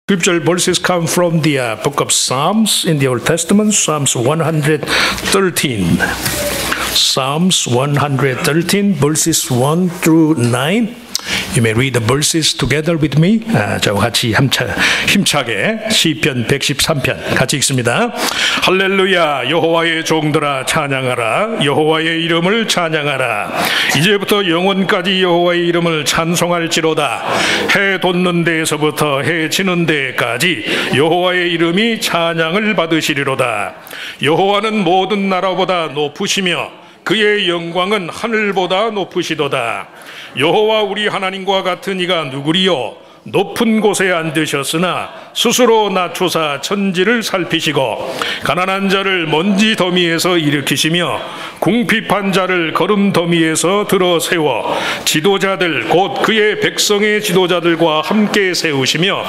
Scripture verses come from the book of Psalms in the Old Testament, Psalms 113. Psalms 113, verses 1 through 9. You may read the verses together with me. 저와 같이 힘차게 시편 113편 같이 읽습니다. 할렐루야, 여호와의 종들아 찬양하라. 여호와의 이름을 찬양하라. 이제부터 영원까지 여호와의 이름을 찬송할지로다. 해 돋는 데에서부터 해 지는 데까지 여호와의 이름이 찬양을 받으시리로다. 여호와는 모든 나라보다 높으시며 그의 영광은 하늘보다 높으시도다. 여호와 우리 하나님과 같은 이가 누구리요? 높은 곳에 앉으셨으나 스스로 낮추사 천지를 살피시고 가난한 자를 먼지 더미에서 일으키시며 궁핍한 자를 거름 더미에서 들어 세워 지도자들 곧 그의 백성의 지도자들과 함께 세우시며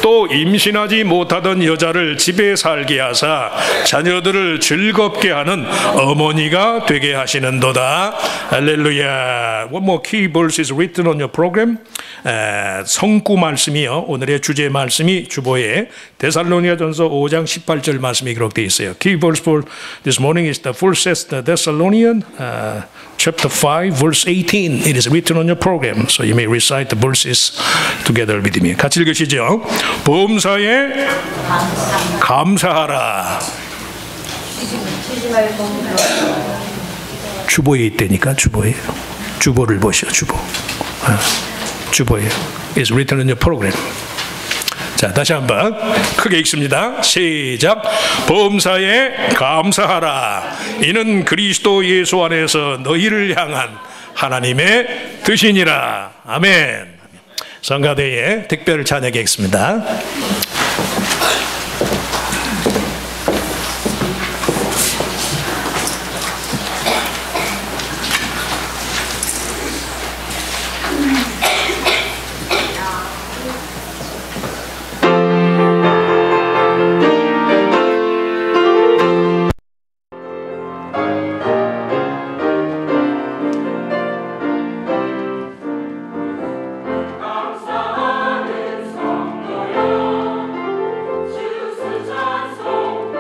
또 임신하지 못하던 여자를 집에 살게 하사 자녀들을 즐겁게 하는 어머니가 되게 하시는도다. 할렐루야. One more key verse is written on your program. 성구 말씀이요. 오늘의 주제 말씀이 주보에 데살로니가전서 5장 18절 말씀이 기록되어 있어요. Key verse for this morning is the First Thessalonians chapter 5 verse 18. It is written on your program, so you may recite the verses together with me. 같이 읽으시죠. 범사에 감사하라. 주보에 있다니까. 주보에. 주보를 보시오. 주보. 주보예요. It's written in your program. 자, 다시 한번 크게 읽습니다. 시작. 범사에 감사하라. 이는 그리스도 예수 안에서 너희를 향한 하나님의 뜻이니라. 아멘. 성가대의 특별 찬양하겠습니다. 감사하는 성도여 주스 찬송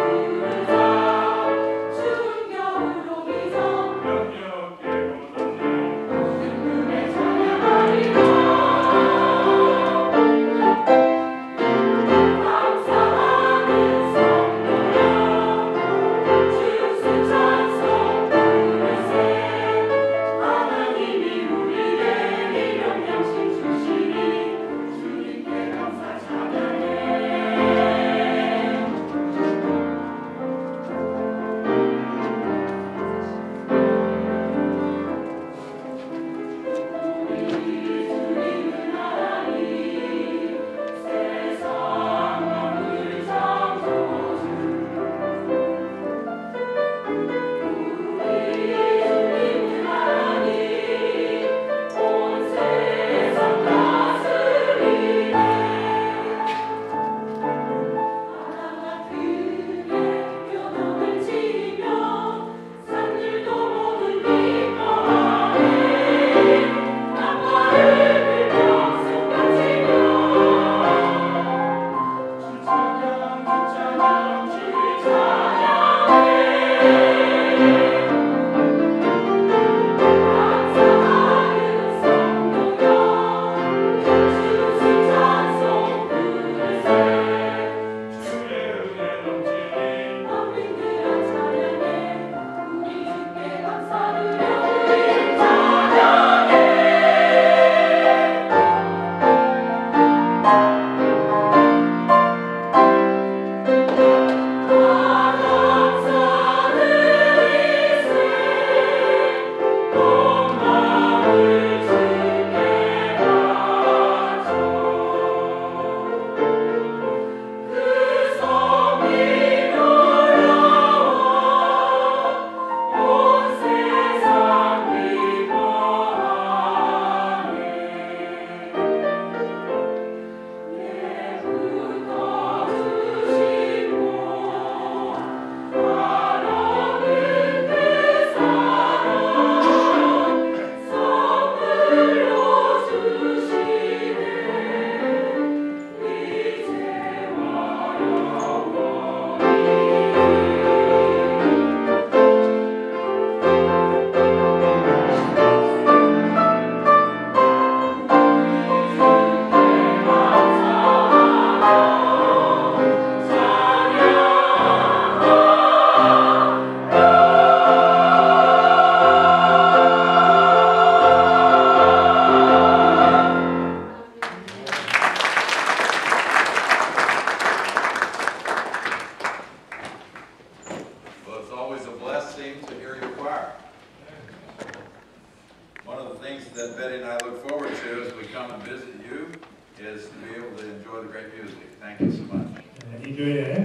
이 교회에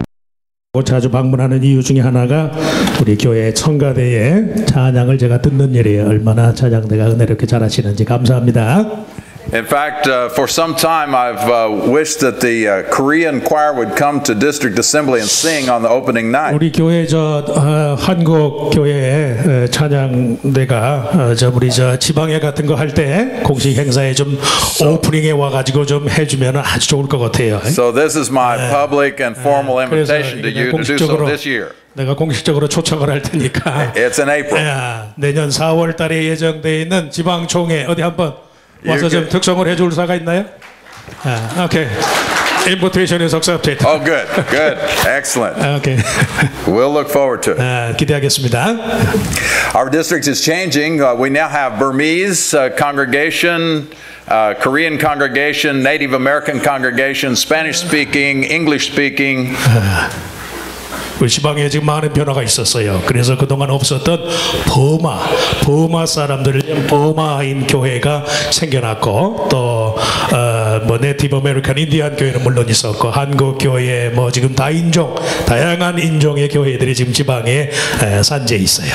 자주 방문하는 이유 중에 하나가 우리 교회 청가대의 찬양을 제가 듣는 일이에요. 얼마나 찬양대가 은혜롭게 잘하시는지 감사합니다. In fact, for some time I've wished that the Korean choir would come to District Assembly and sing on the opening night. 우리 교회 한국 교회 찬양대가 우리 지방회 같은 거 할 때 공식 행사에 좀 오프닝에 와가지고 좀 해주면 아주 좋을 것 같아요. So this is my public and formal invitation to you to do so this year. 내가 공식적으로 초청을 할 테니까. It's in April. 내년 4월 달에 예정돼 있는 지방총회 어디 한번 와서 좀 특성을 해줄 사가 있나요? 오케이. Invitation is accepted. Oh, good, good, excellent. Okay. We'll look forward to it. 기대하겠습니다. Our district is changing. We now have Burmese congregation, Korean congregation, Native American congregation, Spanish-speaking, English-speaking. 우리 지방에 지금 많은 변화가 있었어요. 그래서 그동안 없었던 버마 사람들을 위한 버마인 교회가 생겨났고 또 네이티브 아메리칸 인디안 교회는 물론 있었고 한국 교회 지금 다양한 인종의 교회들이 지금 지방에 산재해 있어요.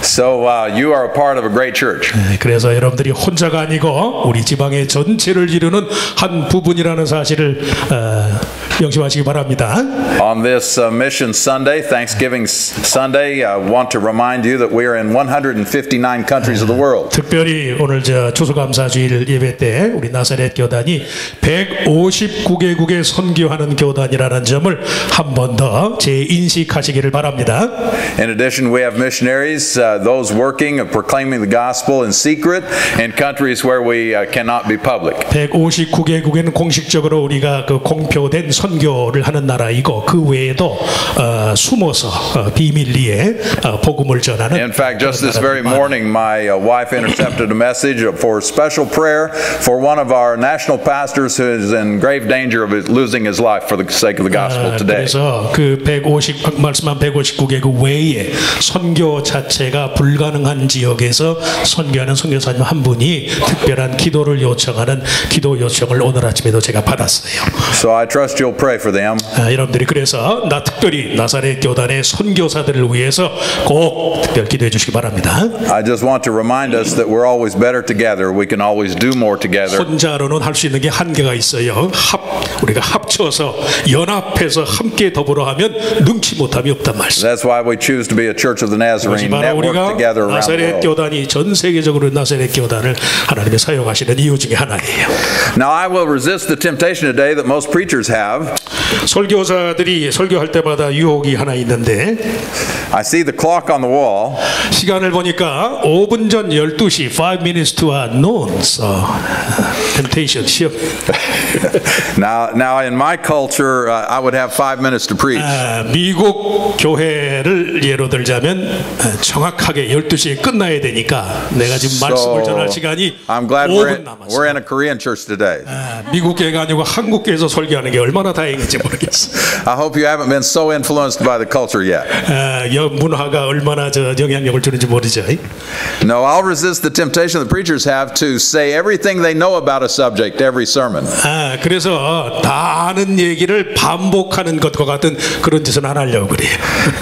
So you are a part of a great church. 그래서 여러분들이 혼자가 아니고 우리 지방의 전체를 이루는 한 부분이라는 사실을 명심하시기 바랍니다. On this Mission Sunday, Thanksgiving Sunday, I want to remind you that we are in 159 countries of the world. 특별히 오늘 추수감사주일 예배 때 우리 나사렛 교단이 159개국에 선교하는 교단이라는 점을 한 번 더 재인식하시기를 바랍니다. In addition, we have missionaries, those working and proclaiming the gospel in secret in countries where we cannot be public. 159개국에는 공식적으로 우리가 그 공표된 선교를 하는 나라이고 그 외에도 숨어서 비밀리에 복음을 전하는. In fact, just this very morning, my wife intercepted a message for special prayer for one of our national pastors who is in grave danger of losing his life for the sake of the gospel today. 그래서 그 말씀한 159개국 외에 선교 자체가 불가능한 지역에서 선교하는 선교사님 한 분이 특별한 기도를 요청하는 기도 요청을 오늘 아침에도 제가 받았어요. So I trust you'll pray for them. 여러분들이 그래서 특별히 나사렛 교단의 선교사들을 위해서 꼭 특별 기도해 주시기 바랍니다. I just want to remind us that we're always better together. We can always do more together. 혼자로는 할 수 있는 게 한계가 있어요. 우리가 합쳐서 연합해서 함께 더불어 하면 능치 못함이 없단 말씀. That's why we choose to be a Church of the Nazarene, network together around the 나사렛 world. 교단이 전 세계적으로 나사렛 교단을 하나님이 사용하시는 이유 중에 하나예요. Now I will resist the temptation today that most preachers have. 설교사들이 설교할 때마다 유혹이 하나 있는데 I see the clock on the wall. 시간을 보니까 5분 전 12시 5 minutes to noon. So temptation. Now in my culture I would have 5 minutes to preach. 미국 교회를 예로 들자면 정확하게 12시에 끝나야 되니까 내가 지금 말씀을 전할 시간이 I'm glad 5분 남았어요. we're in a Korean church today. 미국 교회가 아니고 한국 교회에서 설교하는 게 얼마나 다행인지 모르겠어요. I hope you haven't been so influenced by the culture yet. 문화가 얼마나 영향력을 주는지 모르죠. No, I'll resist the temptation the preachers have to say everything they know about a subject every sermon. 그래서 다 아는 얘기를 반복하는 것과 같은 그런 짓은 안 하려고 그래요.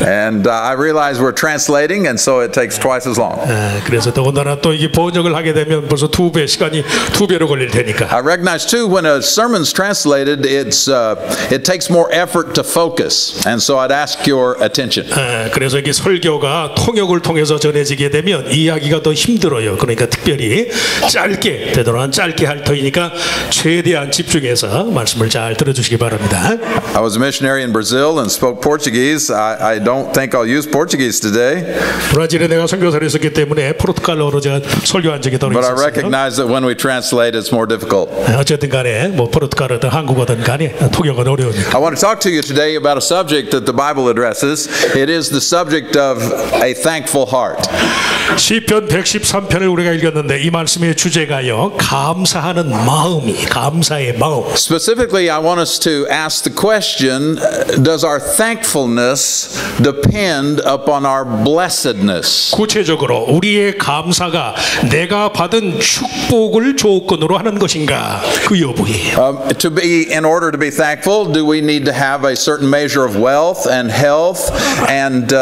And I realize we're translating, and so it takes twice as long. 그래서 더군다나 또 이게 번역을 하게 되면 벌써 2배 시간이 2배로 걸릴 테니까. I recognize too when a sermon's translated, it takes more effort to focus, and so I'd ask your attention. 그래서 이게 설교가 통역을 통해서 전해지게 되면 이야기가 더 힘들어요. 그러니까 특별히 되도록 짧게 할 터이니까 최대한 집중해서 말씀을 잘 들어주시기 바랍니다. I was a missionary in Brazil and spoke Portuguese. I don't think I'll use Portuguese today. 브라질에 내가 선교사를 했었기 때문에 포르투갈어로 제가 설교한 적이 더 But I 있었어요. recognize that when we translate, it's more difficult. 어쨌든 간에 포르투갈어든 한국어든 간에 통역은 어려우니까. I want to talk to you today about a subject that the Bible addresses. It is the subject of a thankful heart. 시편 113편을 우리가 읽었는데 드렸는데 이 말씀의 주제가요. 감사하는 마음이 감사의 마음. Specifically, I want us to ask the question, does our thankfulness depend upon our blessedness? 구체적으로 우리의 감사가 내가 받은 축복을 조건으로 하는 것인가 그 여부예요. In order to be thankful, do we need to have a certain measure of wealth and health and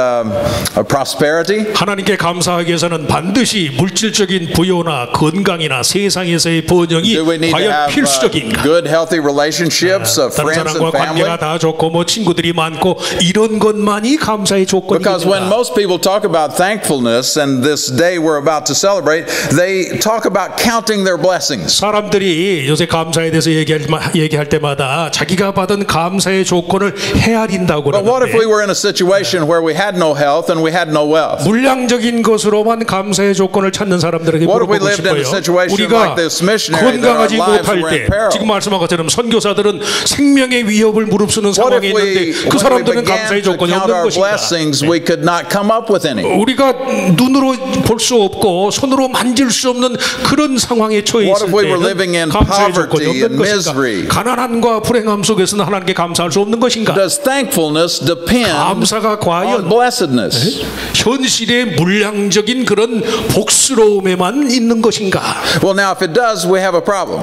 prosperity? 하나님께 감사하기 위해서는 반드시 물질적인 부여나 건강이나 세상에서의 번영이 Do we need to 과연 have 필수적인가? good, healthy relationships of 다른 friends and 사람과 family? 관계가 다 좋고 뭐 친구들이 많고 이런 것만이 감사의 Because when 조건입니다. most people talk about thankfulness and this day we're about to celebrate, they talk about counting their blessings. 사람들이 요새 감사에 대해서 얘기할 때마다 자기가 받은 감사의 조건을 헤아린다고 But what if we 그러는데 were in a situation where we had no health and we had no wealth? 물량적인 것으로만 감사의 조건을 찾는 사람들에게 What if we 물어보고 lived in a 싶어요. situation 우리가 like this missionary that our 건강하지 lives 못할 were in 때 peril? 지금 말씀한 것처럼 선교사들은 생명의 위협을 무릅쓰는 What 상황에 if we, 있는데 그 when we 사람들은 began 감사의 to 조건이 count 없는 our 것인가? blessings, we could not come up with any? 우리가 눈으로 볼 수 없고 손으로 만질 수 없는 그런 상황에 처해 What 있을 if we were living 때는 in 감사의 조건이 poverty 없는 and 것인가? misery? 가난함과 불행함 속에서는 하나님께 감사할 수 없는 것인가? Does thankfulness depend 감사가 on 과연 blessedness? 현실의 물량적인 그런 복스러움에만 있는 것인가? Well, now if it does, we have a problem.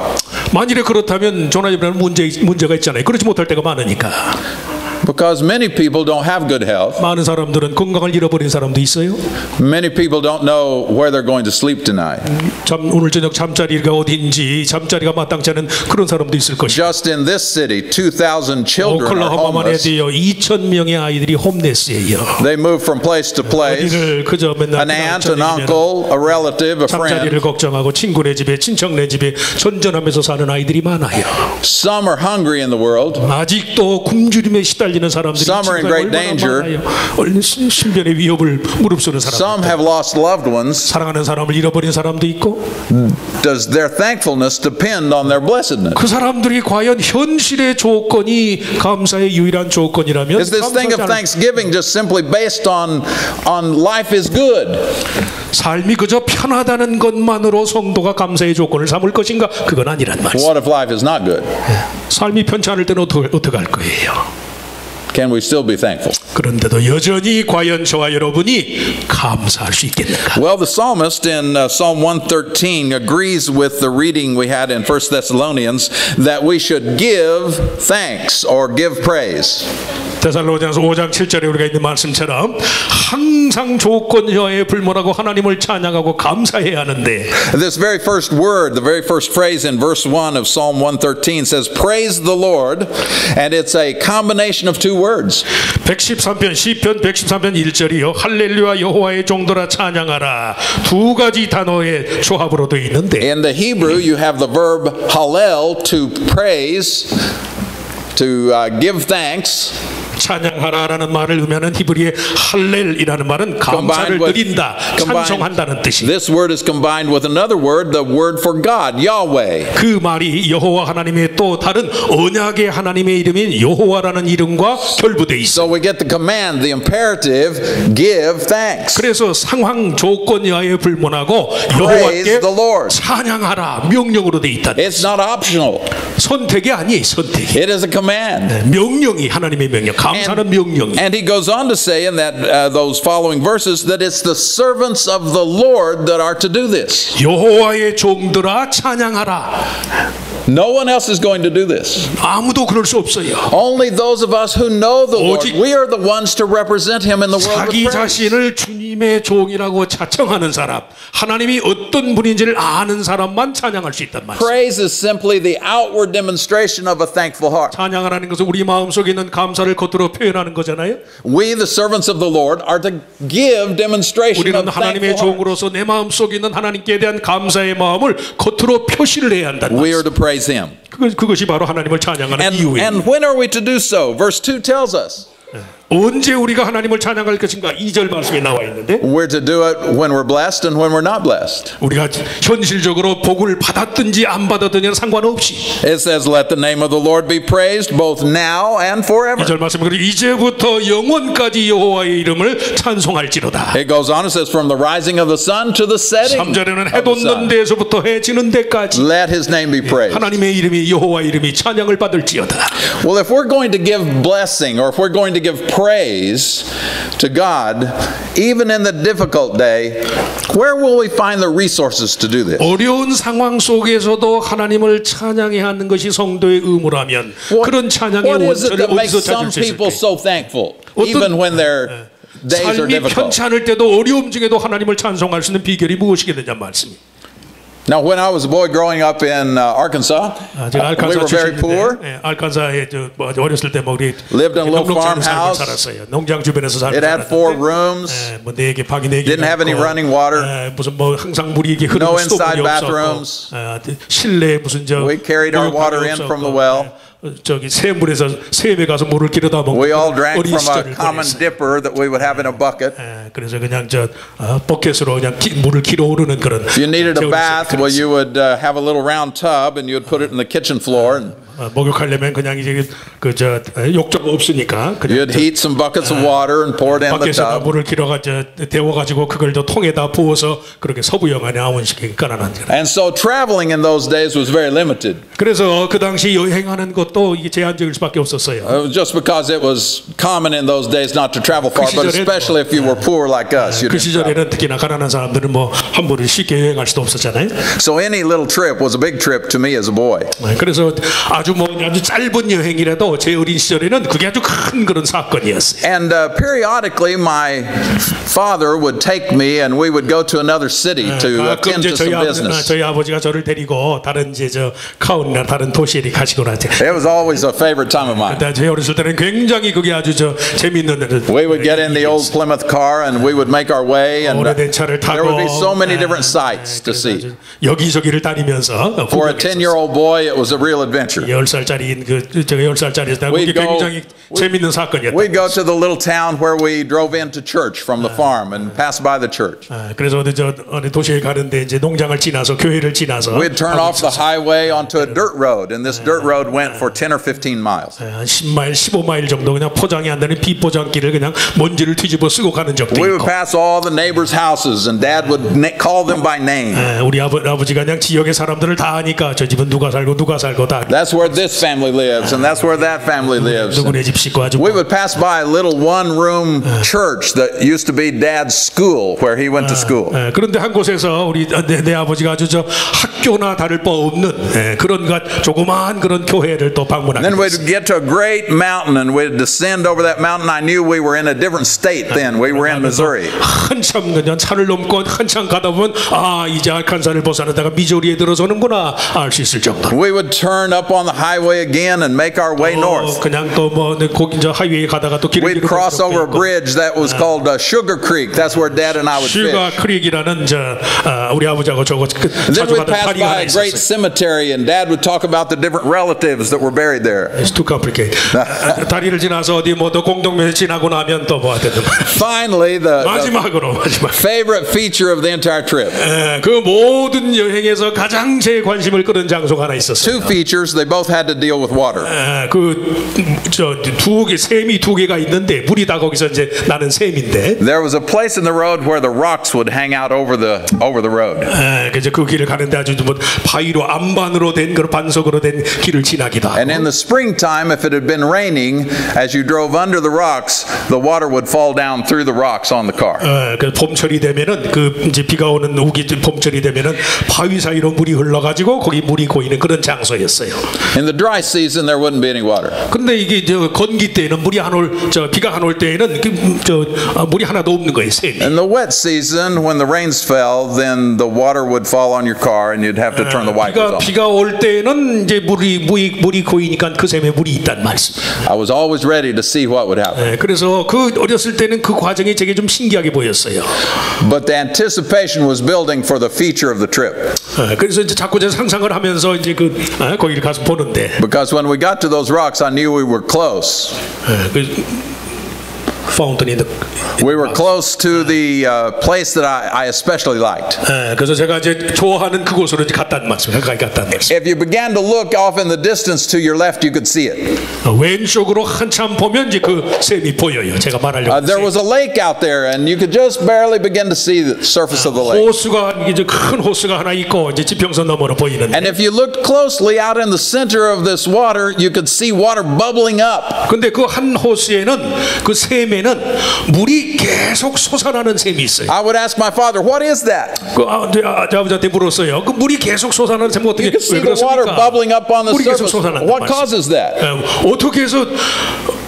만일에 그렇다면 조나집에는 문제가 있잖아요. 그렇지 못할 때가 많으니까. Because many people don't have good health. 많은 사람들은 건강을 잃어버린 사람도 있어요. Many people don't know where they're going to sleep tonight. 오늘 저녁 잠자리가 어딘지 잠자리가 마땅치 않은 그런 사람도 있을 것이고 Just in this city, 2,000 children are 오클라호마만 homeless. 해도요 2,000명의 아이들이 홈레스예요. They move from place to place. 어디를 그저 맨날 An aunt, an uncle, a relative, a 잠자리를 friend. 걱정하고 친구네 집에 친척네 집에 전전하면서 사는 아이들이 많아요. Some are hungry in the world. 아직도 굶주림에 시달리는 사람들이 Some are in great danger. 많아요. 신변의 위협을 무릅쓰는 Some 사람들. have lost loved ones. 사랑하는 사람을 잃어버린 사람도 있고 Does their thankfulness depend on their blessedness? 그 사람들이 과연 현실의 조건이 감사의 유일한 조건이라면 Is this thing of 감사하지 않을- thanksgiving just simply based on life is good? 삶이 그저 편하다는 것만으로 성도가 감사의 조건을 삼을 것인가? 그건 아니란 말이죠. What if life is not good? 삶이 편치 않을 때는 어떻게 할 거예요? Can we still be thankful? 그런데도 여전히 과연 저와 여러분이 감사할 수 있겠는가? Well, the psalmist in Psalm 113 agrees with the reading we had in 1 Thessalonians that we should give thanks or give praise. 데살로니가서 5장 7절에 우리가 있는 말씀처럼 항상 조건여에 불문하고 하나님을 찬양하고 감사해야 하는데 This very first word, the very first phrase in verse 1 of Psalm 113 says, praise the Lord, and it's a combination of two words. 113편 시편 113편 1절이요 할렐루야 여호와의 종들아 찬양하라 두 가지 단어의 조합으로 되어 있는데 In the Hebrew, you have the verb hallel, to praise, to give thanks. 찬양하라라는 말을 의미하는 히브리의 할렐이라는 말은 감사를 드린다, 찬송한다는 뜻이. This word is combined with another word, the word for God, Yahweh. 그 말이 여호와 하나님의 또 다른 언약의 하나님의 이름인 여호와라는 이름과 결부돼 있어. So we get the command, the imperative, give thanks. 그래서 상황 조건여에 불문하고 Praise 여호와께 the Lord. 찬양하라 명령으로 돼 있다. It's not optional. 선택이 아니에요, 선택. It is a command. 명령이 하나님의 명령. 감사는 명령이. And he goes on to say in that those following verses that it's the servants of the Lord that are to do this. 여호와의 종들아 찬양하라. No one else is going to do this. 아무도 그럴 수 없어요. Only those of us who know the Lord. 오직 We are the ones to represent Him in the world with 자기 praise. 자신을 주님의 종이라고 자청하는 사람, 하나님이 어떤 분인지를 아는 사람만 찬양할 수 있단 말이에요. Praise is simply the outward demonstration of a thankful heart. 찬양하라는 것은 우리 마음속에 있는 감사를 겉으로 표현하는 거잖아요. We, the servants of the Lord, are to give demonstration 우리는 of 하나님의 thankful heart. 종으로서 내 마음속에 있는 하나님께 대한 감사의 마음을 겉으로 표시를 해야 한다는 We are 말이에요. to praise Him. 그것이 바로 하나님을 찬양하는 이유예요. And when are we to do so? Verse 2 tells us. 언제 우리가 하나님을 찬양할 것인가 2절 말씀에 나와 있는데 We're to do it when we're blessed and when we're not blessed. 우리가 현실적으로 복을 받았든지 안 받았든지 상관없이 It says, let the name of the Lord be praised both now and forever. 2절 말씀은 이제부터 영원까지 여호와의 이름을 찬송할지로다. It goes on, it says, from the rising of the sun to the setting 3절에는 해 of the 돋는 sun. 데에서부터 해 지는 데까지 Let his name be praised. 하나님의 이름이 여호와 이름이 찬양을 받을지어다. Well, if we're going to give blessing or if we're going to give praise to God, even in the difficult day, where will we find the resources to do this? 어려운 상황 속에서도 하나님을 찬양해야 하는 것이 성도의 의무라면 그런 찬양의 What is it 원천을 that makes 어디서 some 찾을 수 people 있을까? so thankful, even when their days are 삶이 difficult? 편치 않을 때도 어려움 중에도 하나님을 찬송할 수 있는 비결이 무엇이겠느냐 말씀이. Now, when I was a boy growing up in Arkansas, 제가 we were very poor. 알칸사에 어렸을 때 우리 Lived in a little farmhouse. 살았어요. 농장 주변에서 살고 It had 4 rooms. 뭐 4개 방이 4개. Didn't have any running water. 무슨 뭐 항상 물이 이게 흐르는 No 스토브가 inside 없었고. 실내 무슨 저 We carried our water in from the well. 저기 샘물에서 샘에 가서 물을 길어다 먹고 We all drank 어린 from a 시절을 common 보냈어요. dipper that we would have in a bucket. 그래서 그냥 저 버켓으로 그냥 물을 길어 오르는 그런. If you needed a 겨울에 bath, well, you would have a little round tub and you would put it in the kitchen floor. And 목욕하려면 그냥 이제 그저 욕조가 없으니까 그냥 you'd heat some buckets of water and pour it in the 밖에서 tub. 물을 길어가 데워가지고 그걸 저 통에다 부어서 그렇게 서부영안에 아원시키게 깔아놨는 거예요. And so traveling in those days was very limited. 그래서 그 당시 여행하는 것도 이게 제한적일 수밖에 없었어요. Just because it was common in those days not to travel far, but especially if you were poor like us. You 그 didn't travel. 시절에는 특히나 가난한 사람들은 뭐 함부로 쉽게 여행할 수도 없었잖아요. So any little trip was a big trip to me as a boy. 그래서 아주 짧은 여행이라도 제 어린 시절에는 그게 아주 큰 그런 사건이었어요. And periodically my father would take me and we would go to another city to 가끔 attend 이제 to some business. 저희 아버지가 저를 데리고 다른 이제 저 카운이나 다른 도시에 가시고 나한테. It was always a favorite time of mine. 제 어렸을 때는 굉장히 그게 아주 저 재밌는 We would get in the old Plymouth car and we would make our way, and 오래된 차를 타고 there would be so many different sights to see. 여기저기를 다니면서 For a 10-year-old boy, it was a real adventure. 10살짜리인 제가 10살짜리였다. 그게 굉장히 재밌는 사건이었다. We'd go to the little town where we drove into church from the farm and pass by the church. 그래서 어느 도시에 가는데 이제 농장을 지나서 교회를 지나서 We'd turn off the highway onto a dirt road, and this dirt road went for 10 or 15 miles. 한 10마일, 15마일 정도 그냥 포장이 안 되는 비포장길을 그냥 먼지를 뒤집어 쓰고 가는 적도 We would 있고. pass all the neighbors' houses, and Dad would call them by name. 우리 아버지가 그냥 지역의 사람들을 다 아니까 저 집은 누가 살고 다. That's where this family lives, and that's where that family lives. 누구네 집 식구 아주. We would pass by a little one-room church that used to be Dad's school, where he went to school. 그런데 한 곳에서 우리 내 아버지가 아주 저 학교나 다를 바 없는 그런 조그마한 그런 교회를 또 방문하게 Then we'd 됐어요. get to a great mountain, and we'd descend over that mountain. I knew we were in a different state then. We were in Missouri. 한참 그냥 산을 넘고 한참 가다 보면 이제 알칸사를 벗어나다가 미조리에 들어서는구나 알 수 있을 정도. We would turn up on the highway again and make our way north. 그냥 또 뭐 거기 저 하이웨이 가다가 또 길을 We'd cross over a bridge that was called Sugar Creek. That's where Dad and I would 슈가 fish. 크릭이라는 우리 아버지하고 저거 Then 자주 we'd 가던 pass 다리가 하나 by a great 있었어요. cemetery, and Dad would talk about the different relatives that were buried there. It's too complicated. 다리를 지나서 어디 뭐 또 공동묘지 지나고 나면 또 뭐 하든 Finally, the 마지막 favorite feature of the entire trip. 그 모든 여행에서 가장 제 관심을 끄는 장소가 하나 있었어요. Two features, they both had to deal with water. 샘이 2개가 있는데 물이 다 거기서 이제 나는 샘인데. There was a place in the road where the rocks would hang out over the road. 그래서 그 길을 가는데 아주 뭐 바위로 암반으로 된 그런 반석으로 된 길을 지나기도 하고. And in the springtime, if it had been raining, as you drove under the rocks, the water would fall down through the rocks on the car. 그 봄철이 되면은 그 이제 비가 오는 봄철이 되면은 바위 사이로 물이 흘러가지고 거기 물이 고이는 그런 장소였어요. In the dry season, there wouldn't be any water. 근데 이게 저 건기 때에는 비가 안 올 때에는 물이 하나도 없는 거예요. 샘이. In the wet season, when the rains fell, then the water would fall on your car, and you'd have to turn the wipers on. 비가 올 때는 이제 물이 고이니까 그 샘에 물이 있단 말씀. I was always ready to see what would happen. 그래서 그 어렸을 때는 그 과정이 되게 좀 신기하게 보였어요. But the anticipation was building for the feature of the trip. 그래서 이제 자꾸 제 상상을 하면서 이제 거기를 가서 보는데. Because when we got to those rocks, I knew we were close. fountain in the. We were close to the place that I especially liked. 그래서 제가 이제 좋아하는 그곳으로 이제 갔다는 말씀, 가까이 갔다는 말씀. If you began to look off in the distance to your left, you could see it. 왼쪽으로 한참 보면 이제 그 샘이 보여요. 제가 말하려고. There was a lake out there, and you could just barely begin to see the surface of the lake. 호수가 이제 큰 호수가 하나 있고 이제 지평선 너머로 보이는데. And if you looked closely out in the center of this water, you could see water bubbling up. 근데 그 한 호수에는 그 샘에는 물이 계속 솟아나는 샘이 있어요. I would ask my father, "What is that?" 그 아버지한테 물었어요. 그 물이 계속 솟아나는 샘 어떻게 You could see 왜 the water 그렇습니까? bubbling up on the 물이 계속 surface. 솟아난단 What 말이에요. causes that? 어떻게 해서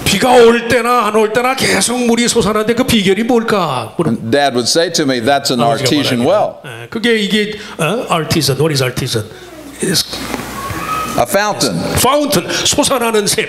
비가 올 때나 안 올 때나 계속 물이 솟아나는데 그 비결이 뭘까? Dad would say to me, "That's an artesian well, 그게 이게 artisan. What is artisan? It's a fountain." fountain. 솟아나는 샘.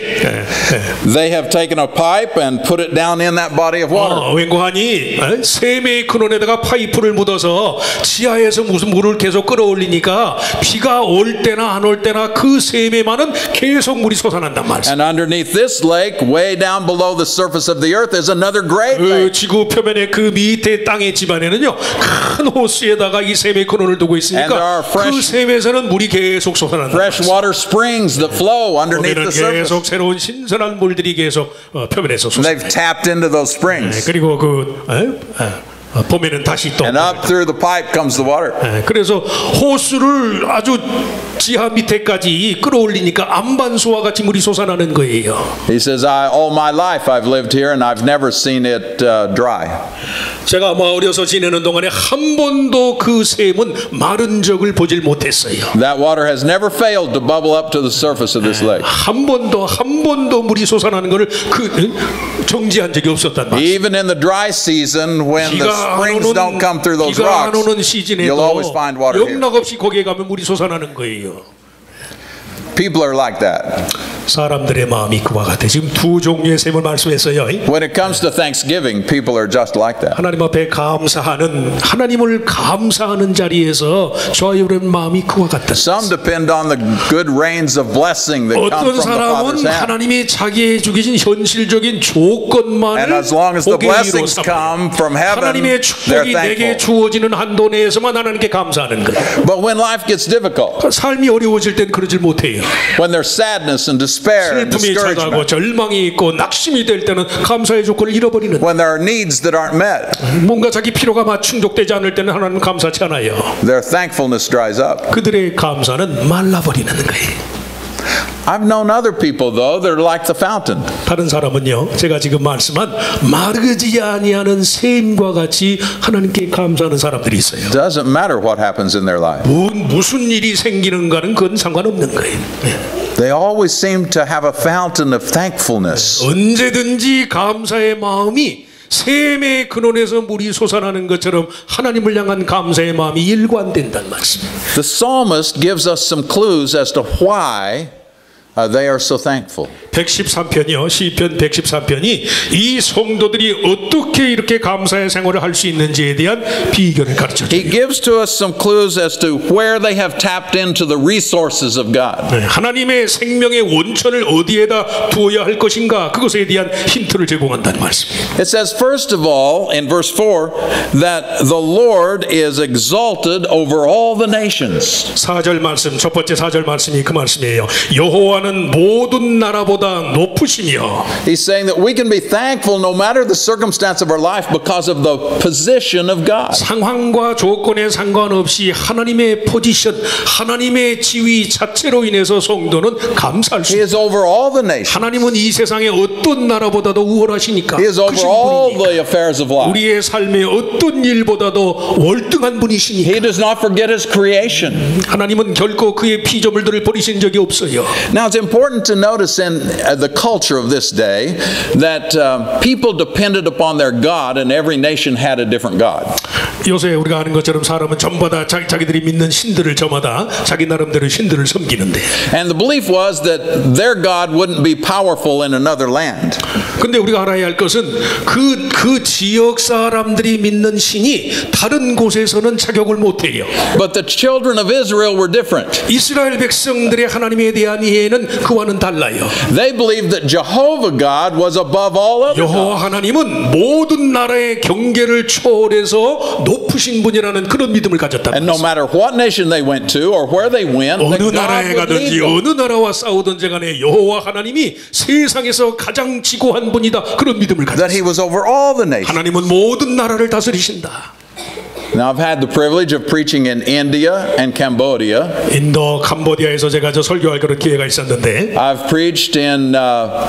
They have taken a pipe and put it down in that body of water. 웬고하니 샘의 근원에다가 파이프를 묻어서 지하에서 무슨 물을 계속 끌어올리니까 비가 올 때나 안 올 때나 그 샘에만은 계속 물이 솟아난단 말이야. And underneath this lake, way down below the surface of the earth, is another great lake. 지구 표면의 그 밑에 땅의 집안에는요 큰 호수에다가 이 샘의 근원을 두고 있으니까 그 샘에서는 물이 계속 솟아난다. Fresh water springs that flow underneath the surface. 계속 새로운 신선한 물들이 계속 표면에서 솟아. They've tapped into those springs. 그리고 봄에는 다시 또. And up through the pipe comes the water. 그래서 호수를 아주 지하 밑에까지 끌어올리니까 안반수와 같이 물이 솟아나는 거예요. He says, all my life I've lived here and I've never seen it dry. 제가 어려서 지내는 동안에 한 번도 그 샘은 마른 적을 보질 못했어요. That water has never failed to bubble up to the surface of this lake. 한 번도 물이 솟아나는 것을 정지한 적이 없었단 말이에요. Even in the dry season, when the springs don't come through those 비가 안 rocks, 오는 시즌에도 you'll always find water here. 영락없이 거기에 가면 물이 솟아나는 거예요. People are like that. 사람들의 마음이 그와 같아. 지금 두 종류의 샘을 말씀했어요. When it comes to Thanksgiving, people are just like that. 하나님 앞에 하나님을 감사하는 자리에서 저희의 마음이 그와 같다. Some depend on the good rains of blessing that come 어떤 from the Father's 사람은 hand. 하나님이 자기에게 주신 현실적인 조건만을 And as long as the blessings come from heaven, 하나님의 they're 축복이 내게 thankful. 주어지는 한도 내에서만 하나님께 감사하는 거예요. But when life gets difficult, 삶이 어려워질 땐 그러질 못해요. when there's sadness and despair and 슬픔이 찾아가고 discouragement, 절망이 있고 낙심이 될 때는 감사의 조건을 잃어버리는. when there are needs that aren't met, 뭔가 자기 필요가 충족되지 않을 때는 하나님 감사치 않아요. their thankfulness dries up. 그들의 감사는 말라버리는 거예요. I've known other people though that are like the fountain. 다른 사람은요, 제가 지금 말씀한 마르지 아니하는 샘과 같이 하나님께 감사하는 사람들이 있어요. It doesn't matter what happens in their life. 무슨 일이 생기는가는 그건 상관없는 거예요. They always seem to have a fountain of thankfulness. 언제든지 감사의 마음이 샘의 근원에서 물이 솟아나는 것처럼 하나님을 향한 감사의 마음이 일관된다는 말씀. The psalmist gives us some clues as to why they are so thankful. 113편이요. 시편 113편이 이 성도들이 어떻게 이렇게 감사의 생활을 할 수 있는지에 대한 비결을 가르쳐 줘요. He gives to us some clues as to where they have tapped into the resources of God. 하나님의 생명의 원천을 어디에다 두어야 할 것인가 그것에 대한 힌트를 제공한다는 말씀이에요. It says first of all in verse 4 that the Lord is exalted over all the nations. 4절 말씀, 첫 번째 4절 말씀이 그 말씀이에요. 여호와는 모든 나라보다 높으시며. He's saying that we can be thankful no matter the circumstance of our life because of the position of God. 상황과 조건에 상관없이 하나님의 포지션, 하나님의 지위 자체로 인해서 성도는 감사할 수 He is 있다. over all the nations. 하나님은 이 세상의 어떤 나라보다도 우월하시니까. He is over all the affairs of life. 우리의 삶의 어떤 일보다도 월등한 분이시니까. He does not forget His creation. 하나님은 결코 그의 피조물들을 버리신 적이 없어요. Now it's important to notice in the culture of this day that people depended upon their God and every nation had a different God. 요새 우리가 아는 것처럼 사람은 전부 다 자기들이 믿는 신들을 저마다 자기 나름대로 신들을 섬기는데. And the belief was that their God wouldn't be powerful in another land. 근데 우리가 알아야 할 것은 그 지역 사람들이 믿는 신이 다른 곳에서는 자격을 못 해요. But the children of Israel were different. 이스라엘 백성들의 하나님에 대한 이해는 그와는 달라요. They believed that Jehovah God was above all other 여호와 gods. 하나님은 모든 나라의 경계를 초월해서 높으신 분이라는 그런 믿음을 가졌다. And no matter what nation they went to or where they went, 어느 that God 나라에 would lead 가든지 them. 어느 나라와 싸우든지 간에 여호와 하나님이 세상에서 가장 지고한 분이다. 그런 믿음을 That he 가졌어요. was over all the nations. 하나님은 모든 나라를 다스리신다. Now I've had the privilege of preaching in India and Cambodia. 인도 캄보디아에서 제가 설교할 그런 기회가 있었는데 I've preached in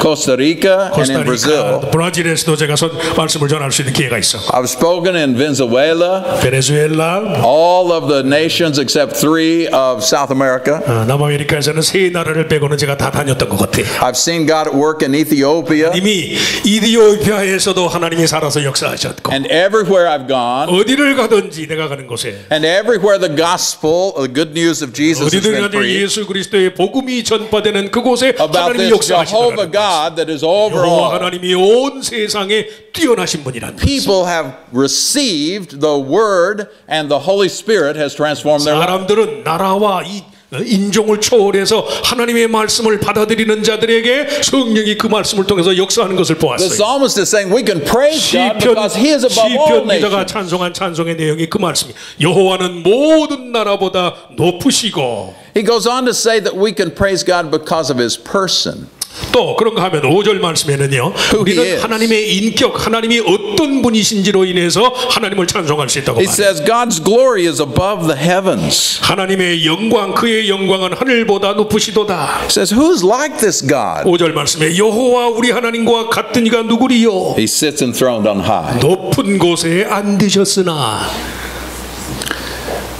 Costa Rica and in Brazil. 브라질에서도 제가 말씀을 전할 수 있는 기회가 있어. I've spoken in Venezuela, 베네수엘라, all of the nations except 3 of South America. 남아메리카에서는 3나라를 빼고는 제가 다 다녔던 것 같아요. I've seen God at work in Ethiopia. 이미 이디오피아에서도 하나님이 살아서 역사하셨고, And everywhere I've gone, 어디를 가든지 내가 가는 곳에 and everywhere the gospel, the good news of Jesus has 어디든 been 간에 preached, 예수 그리스도의 복음이 전파되는 그곳에 about 하나님이 this Jehovah 역사하시더라는 God that is over 여호와 all. 하나님이 온 세상에 뛰어나신 분이란 것입니다. People have received the word and the Holy Spirit has transformed their lives. 사람들은 나라와 이 인종을 초월해서 하나님의 말씀을 받아들이는 자들에게 성령이 그 말씀을 통해서 역사하는 것을 The 보았어요. psalmist is saying we can praise God 시편 because He is above all 기자가 nations. 찬송한 찬송의 내용이 그 말씀이 여호와는 모든 나라보다 높으시고 He goes on to say that we can praise God because of His person. 또 그런가 하면 5절 말씀에는요 우리는 is. 하나님의 인격 하나님이 어떤 분이신지로 인해서 하나님을 찬송할 수 있다고 He 말해요. says God's glory is above the heavens. 하나님의 영광 그의 영광은 하늘보다 높으시도다. He says, who's like this God? 5절 말씀에 여호와 우리 하나님과 같은 이가 누구리요? He sits enthroned on high. 높은 곳에 앉으셨으나.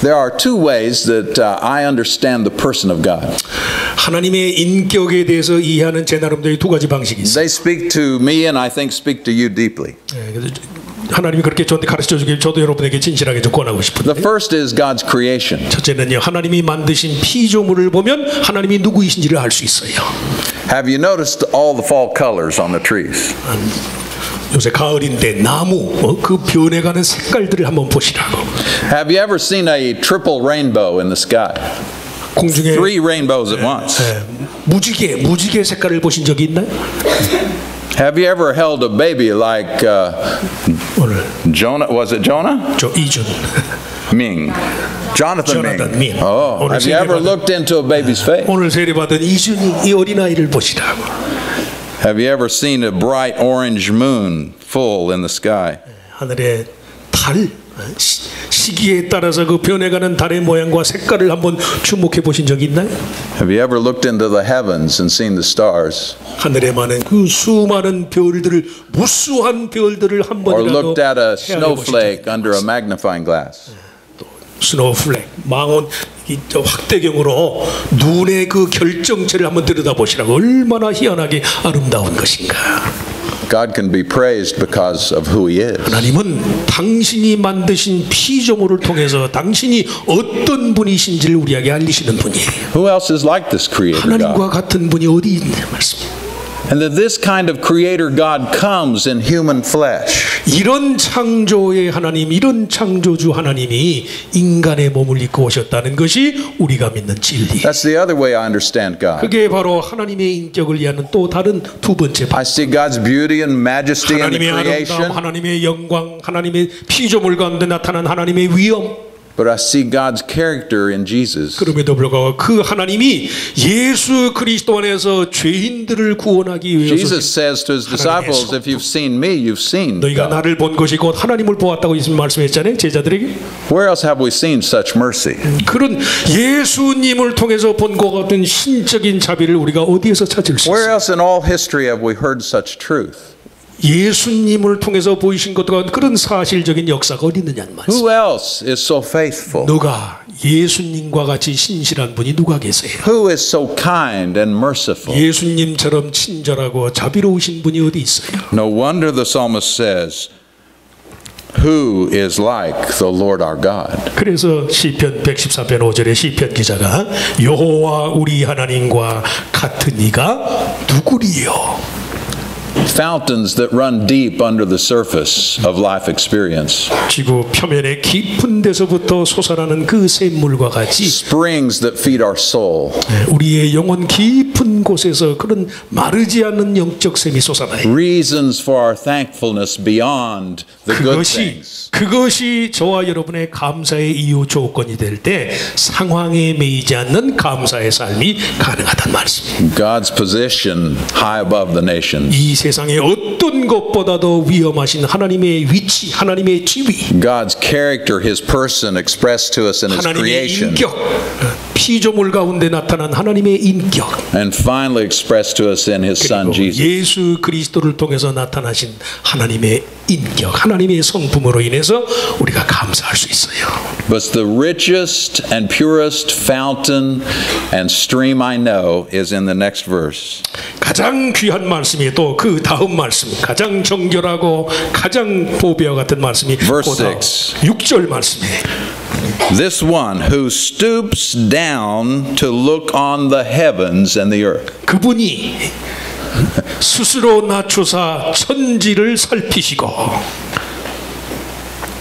There are 2 ways that I understand the person of God. 하나님의 인격에 대해서 이해하는 제 나름대로 2가지 방식이 있어요. They speak to me and I think speak to you deeply. 하나님이 그렇게 저한테 가르쳐 주길 저도 여러분에게 진실하게 좀 권하고 싶은데. The first is God's creation. 첫째는요 하나님이 만드신 피조물을 보면 하나님이 누구이신지를 알 수 있어요. Have you noticed all the fall colors on the trees? 요새 가을인데 나무 그 변해가는 색깔들을 한번 보시라고. Have you ever seen a triple rainbow in the sky? 공중에 3 rainbows at once. 무지개 색깔을 보신 적이 있나요? Have you ever held a baby like 오늘 Jonah? Was it Jonah? 저 이준 Ming. Jonathan Jonathan Ming. Ming. Oh, 오늘 have you ever 세례받은- looked into a baby's face? 오늘 세례받은 이준이 이 어린아이를 보시라고. Have you ever seen a bright orange moon full in the sky? 하늘의 달 시기에 따라서 그 변해가는 달의 모양과 색깔을 한번 주목해 보신 적이 있나요? Have you ever looked into the heavens and seen the stars? 하늘에 많은 그 수많은 별들을 무수한 별들을 Or 한번이라도 looked at a 헤아려 보신 적이 snowflake 있나요? under a magnifying glass? 스노우플레이크 망원 저 확대경으로 눈의 그 결정체를 한번 들여다보시라고 얼마나 희한하게 아름다운 것인가. God can be praised because of who He is. 하나님은 당신이 만드신 피조물을 통해서 당신이 어떤 분이신지를 우리에게 알리시는 분이에요. Who else is like this Creator 하나님과 God? 같은 분이 어디 있냐 말씀입니다. And that this kind of Creator God comes in human flesh. 이런 창조의 하나님, 이런 창조주 하나님이 인간의 몸을 입고 오셨다는 것이 우리가 믿는 진리예요. That's the other way I understand God. 그게 바로 하나님의 인격을 이해하는 또 다른 2번째 I see God's beauty and majesty in the 하나님의 아름다움, creation, 하나님의 영광, 하나님의 피조물 가운데 나타난 하나님의 위엄. but I see God's character in Jesus. 그럼에도 불구하고 그 하나님이 예수 그리스도 안에서 죄인들을 구원하기 위해서 Jesus says to His disciples, if you've seen me, you've seen 너희가 God. 나를 본 것이 곧 하나님을 보았다고 예수님 말씀했잖아요. 제자들에게. Where else have we seen such mercy? 그런 예수님을 통해서 본 것 같은 신적인 자비를 우리가 어디에서 찾을 수 Where 있어요? else in all history have we heard such truth? 예수님을 통해서 보이신 것과 같은 그런 사실적인 역사가 어디 있느냐는 말씀. Who else is so faithful? 누가 예수님과 같이 신실한 분이 누가 계세요? Who is so kind and merciful? Who is like the Lord our God? 그래서 시편 114편 5절에 시편 기자가 여호와 우리 하나님과 같은 이가 누구리요? Fountains that run deep under the surface of life experience. 지구 표면의 깊은 데서부터 솟아나는 그 샘물과 같이 Springs that feed our soul. 우리의 영혼 깊은 곳에서 그런 마르지 않는 영적 샘이 솟아나요. Reasons for our thankfulness beyond the good things. 그것이 저와 여러분의 감사의 이유 조건이 될 때 상황에 매이지 않는 감사의 삶이 가능하단 말씀입니다. God's position high above the nations. 이 세상의 어떤 것보다도 위험하신 하나님의 위치, 하나님의 지위, God's character, His person expressed to us in His 하나님의 creation. 인격, 피조물 가운데 나타난 하나님의 인격, And finally expressed to us in His Son 그리고 Jesus. 예수 그리스도를 통해서 나타나신 하나님의 인격, 하나님의 성품으로 인해서 우리가 감사할 수 있어요. But the richest and purest fountain and stream I know is in the next verse. 가장 귀한 말씀이 또 그 다음 말씀, 가장 정결하고 가장 보배와 같은 말씀이 Verse 6절 말씀이에요. This one who stoops down to look on the heavens and the earth. 그분이 스스로 낮추사 천지를 살피시고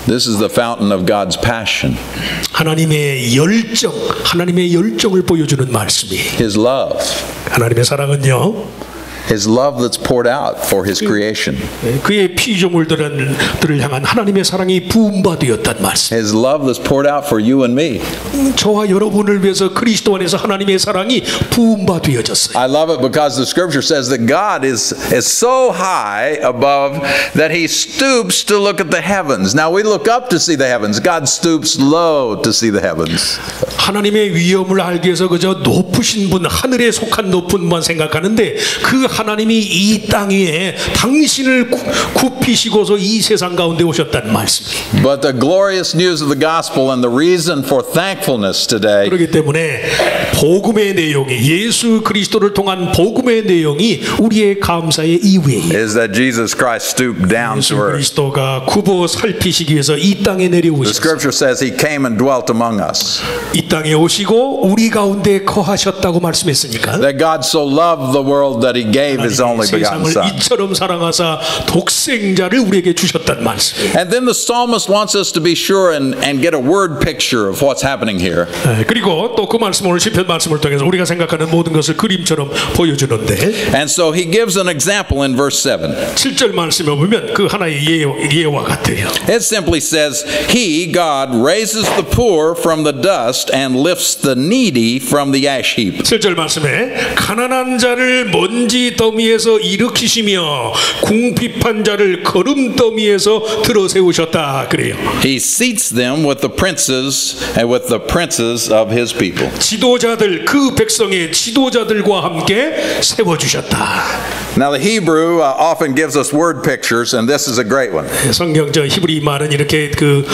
This is the fountain of God's passion. 하나님의 열정을 보여주는 말씀이에요. His love. 하나님의 사랑은요. His love that's poured out for His creation. 그의 피조물들을 향한 하나님의 사랑이 부음받으었단 말씀. His love that's poured out for you and me. 저와 여러분을 위해서 그리스도 안에서 하나님의 사랑이 부음받으어졌어요. I love it because the scripture says that God is so high above that He stoops to look at the heavens. Now we look up to see the heavens. God stoops low to see the heavens. 하나님의 위엄을 알기 위해서 그저 높으신 분, 하늘에 속한 높은 분만 생각하는데 그 하나님이 이 땅 위에 당신을 굽히시고서 이 세상 가운데 오셨다는 말씀이에요. But the glorious news of the gospel and the reason for thankfulness today 그렇기 때문에 복음의 내용이 예수 그리스도를 통한 복음의 내용이 우리의 감사의 이유예요. is that Jesus Christ stooped down 예수 to earth. 그리스도가 굽어 살피시기 위해서 이 땅에 The 내려오셨어요. scripture says He came and dwelt among us. 이 땅에 오시고 우리 가운데 거하셨다고 말씀했으니까 That God so loved the world that He gave His only begotten 세상을 Son. 이처럼 사랑하사 독생자를 우리에게 주셨단 말씀이에요. And then the psalmist wants us to be sure and get a word picture of what's happening here. 그리고 또 그 말씀 오늘 시편 말씀을 통해서 우리가 생각하는 모든 것을 그림처럼 보여주는데 And so he gives an example in verse 7. 7절 말씀에 보면 그 하나의 예와 같아요. It simply says, He, God, raises the poor from the dust and lifts the needy from the ash heap. 7절 말씀에 가난한 자를 먼지 더미에서 일으키시며 궁핍한 자를 거름 더미에서 들어 세우셨다 그래요. He seats them with the princes and with the princes of His people. 지도자들 그 백성의 지도자들과 함께 세워 주셨다. Now the Hebrew often gives us word pictures, and this is a great one. 성경 저 히브리 말은 이렇게 그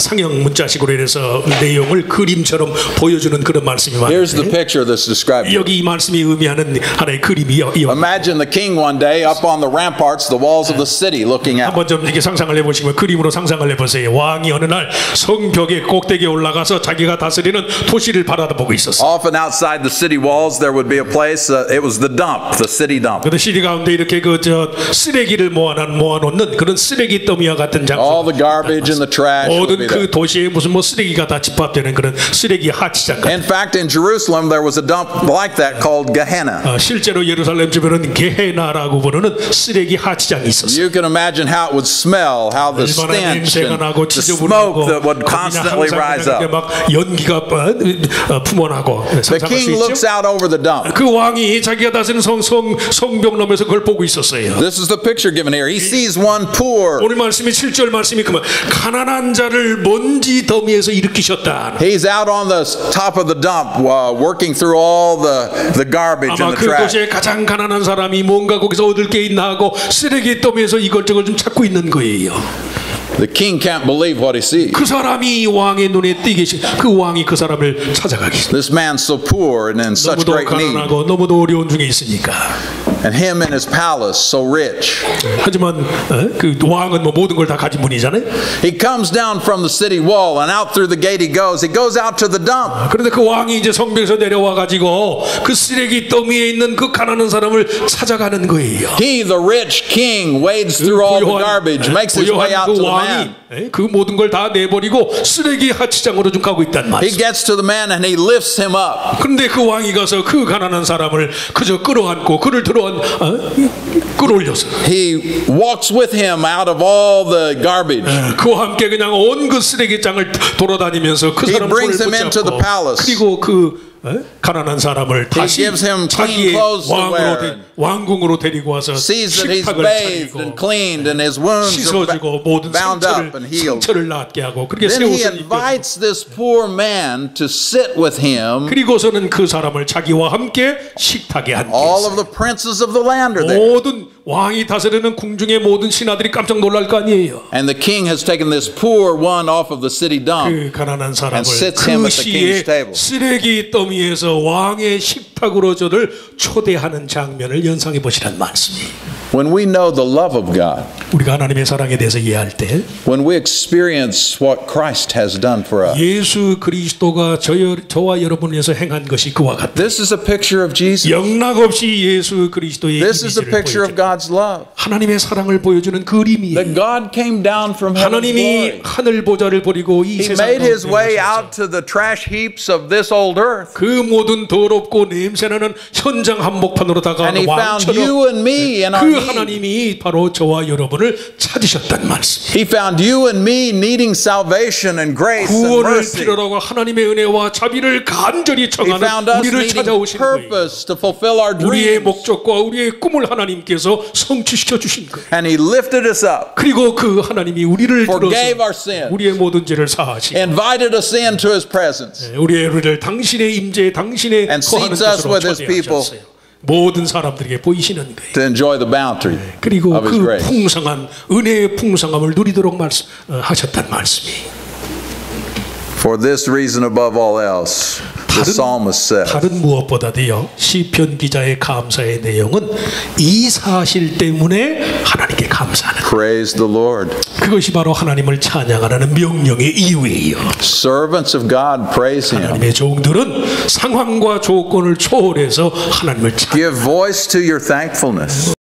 상형 문자식으로 해서 내용을 그림처럼 보여주는 그런 말씀이 Here's the 많은데 picture that's described. 여기 이 말씀이 의미하는 하나의 그림이요. Imagine the king one day up on the ramparts, the walls of the city, looking out. 한번 좀 이렇게 상상을 해보시면 그림으로 상상을 해보세요. 왕이 어느 날 성벽의 꼭대기에 올라가서 자기가 다스리는 도시를 바라보고 있었어. Often outside the city walls, there would be a place. It was the dump, the city dump. 근데 시리 가운데 이렇게 그 저 쓰레기를 모아놓는 그런 쓰레기 더미와 같은 장소. All the garbage and the trash would 모든 be there. 그 도시에 무슨 뭐 쓰레기가 다 집합되는 그런 쓰레기 하치장. In fact, in Jerusalem, there was a dump like that called Gehenna. 실제로 예루살렘 주변은 게헤나라고 부르는 쓰레기 하치장이 있었어요. You can imagine how it would smell, how the 얼마나 stench 냄새가 and 나고 the smoke that would constantly rise up. 막 연기가 품어나고 The 상상할 수 king looks 있죠. out over the dump. 그 왕이 자기가 다스리는 성벽 넘에서 그걸 보고 있었어요. This is the picture given here. He sees one poor. 오늘 말씀이 7절 말씀이 그만 가난한 자를 먼지 더미에서 일으키셨다. He's out on the top of the dump, working through all the garbage 아마 and the 그 trash. 도시에 가장 가난한 사람이 뭔가 거기서 얻을 게 있나 하고 쓰레기 더미에서 이것저것 좀 찾고 있는 거예요. The king can't believe what he sees. 그 사람이 왕의 눈에 띄게 그 왕이 그 사람을 찾아가기. This man's so poor and in such 너무도 great need. 가난하고 너무도 어려운 중에 있으니까. And him in his palace so rich. 하지만 그 왕은 뭐 모든 걸 다 가진 분이잖아요. He comes down from the city wall and out through the gate he goes. He goes out to the dump. 그런데 그 왕이 이제 성벽에서 내려와 가지고 그 쓰레기 더미에 있는 그 가난한 사람을 찾아가는 거예요. He, the rich king, wades through all the garbage, makes his way out to the man. 그 모든 걸 다 내버리고 쓰레기 하치장으로 좀 가고 있단 말이에요. He gets to the man and he lifts him up. 그런데 그 왕이 가서 그 가난한 사람을 그저 끌어안고 그를 끌어올려서 He walks with him out of all the garbage. 그와 함께 그냥 온 그 쓰레기장을 돌아다니면서 그 사람 손을 붙잡고 그리고 그 가난한 사람을 다시 자기의 왕궁으로 데리고 와서 식탁을 차리고 씻어주고 모든 상처를 낫게 하고 그렇게 새 옷을 입혀주고 그리고서는 그 사람을 자기와 함께 식탁에 앉혀서 모든 왕이 다스리는 궁중의 모든 신하들이 깜짝 놀랄 거 아니에요. And the king has taken this poor one off of the city dump 그 가난한 사람을 and sits him 그 at the king's 시에 table. 쓰레기 더미에서 왕의 식탁으로 저를 초대하는 장면을 연상해 보시란 말씀이에요. When we know the love of God, 우리가 하나님의 사랑에 대해서 이해할 때 when we experience what Christ has done for us, 예수 그리스도가 저와 여러분을 위해서 행한 것이 그와 같다. this is a picture of Jesus. 영락없이 예수 그리스도의 This is a 이미지를 picture of 보여주는 God's love. 하나님의 사랑을 보여주는 그림이에요. That God came down from heaven's 하나님이 glory. 하늘 보좌를 버리고 이 He 세상 made his way 가운데 out to the trash heaps of this old earth. 그 모든 더럽고 냄새나는 현장 한복판으로 다가온 And he found you 왕처럼 and me in our 그 need. 하나님이 바로 저와 여러분을 찾으셨단 말씀이에요. He found you and me needing salvation and grace and 구원을 mercy. 필요로 하나님의 은혜와 자비를 간절히 He 청하는 found us 우리를 needing 찾아오신 거예요. purpose to fulfill our 우리의 dreams. 목적과 우리의 꿈을 하나님께서 성취시켜 주신 거예요. And he lifted us up, 그리고 그 하나님이 우리를 forgave our 들어서 sins, 우리의 모든 죄를 사하시고 invited us into his presence, 우리를 당신의 임재 당신의 and 거하는 seats us 곳으로 with his people 초대하셨어요. 모든 사람들에게 보이시는 거예요. to enjoy the bounty 그리고 of his 그 grace. 풍성한 은혜의 풍성함을 누리도록 하셨단 말씀이에요. For this reason above all else, the psalmist says, 다른 무엇보다도요 시편 기자의 감사의 내용은 이 사실 때문에 하나님께 감사하는 praise the Lord. 그것이 바로 하나님을 찬양하라는 명령의 이유예요. Servants of God praise him. 하나님의 종들은 상황과 조건을 초월해서 하나님을 찬양. Give voice to your thankfulness.